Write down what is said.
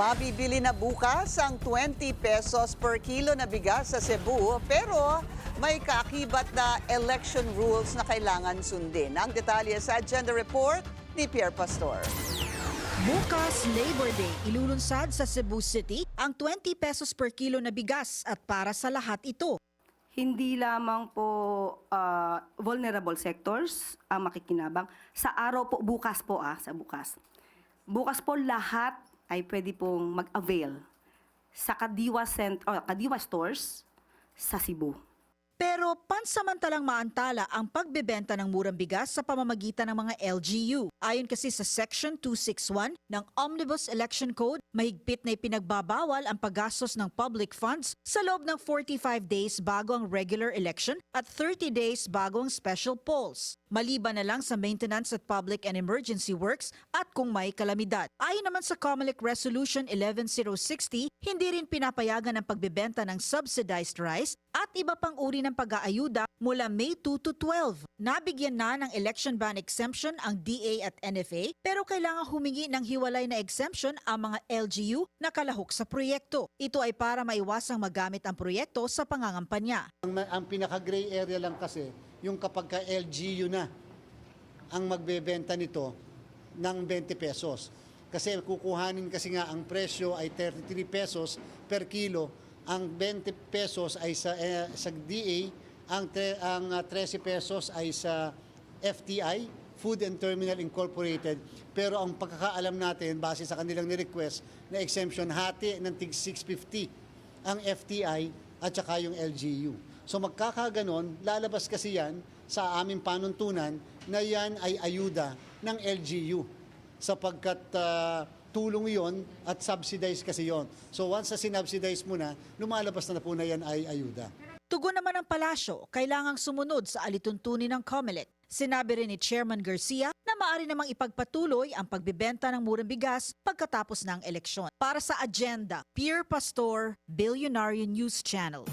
Mabibili na bukas ang 20 pesos per kilo na bigas sa Cebu pero may kaakibat na election rules na kailangan sundin. Ang detalye sa agenda report ni Pierre Pastor. Bukas, Labor Day, ilulunsad sa Cebu City ang 20 pesos per kilo na bigas at para sa lahat ito. Hindi lamang po vulnerable sectors ang makikinabang. Sa araw po, bukas po sa bukas. Bukas po lahat ay pwede pong mag-avail sa Kadiwa stores sa Cebu. Pero pansamantalang maantala ang pagbebenta ng murang bigas sa pamamagitan ng mga LGU. Ayon kasi sa Section 261 ng Omnibus Election Code, mahigpit na ipinagbabawal ang paggastos ng public funds sa loob ng 45 days bago ang regular election at 30 days bago ang special polls. Maliban na lang sa maintenance at public and emergency works at kung may kalamidad. Ayon naman sa COMELEC Resolution 11060, hindi rin pinapayagan ang pagbebenta ng subsidized rice at iba pang uri ng pag-aayuda mula May 2 to 12. Nabigyan na ng election ban exemption ang DA at NFA pero kailangan humingi ng hiwalay na exemption ang mga LGU na kalahok sa proyekto. Ito ay para maiwasang magamit ang proyekto sa pangangampanya. Ang pinaka-gray area lang kasi yung kapag ka LGU na ang magbebenta nito ng 20 pesos. Kasi kukuhanin kasi nga ang presyo ay 33 pesos per kilo. Ang 20 pesos ay sa DA, ang 13 pesos ay sa FTI, Food and Terminal Incorporated. Pero ang pagkakaalam natin, base sa kanilang ni-request na exemption, hati ng tig 650 ang FTI at saka yung LGU. So magkakaganon, lalabas kasi yan sa aming panuntunan na yan ay ayuda ng LGU sapagkat tulong yon at subsidized kasi yon. So once na sinubsidize mo na, lumalabas na po na yan ay ayuda. Tugon naman ng palasyo, kailangang sumunod sa alituntunin ng COMELEC. Sinabi rin ni Chairman Garcia na maaari namang ipagpatuloy ang pagbibenta ng murang bigas pagkatapos ng eleksyon. Para sa agenda, Pierre Pastor, Billionaire News Channel.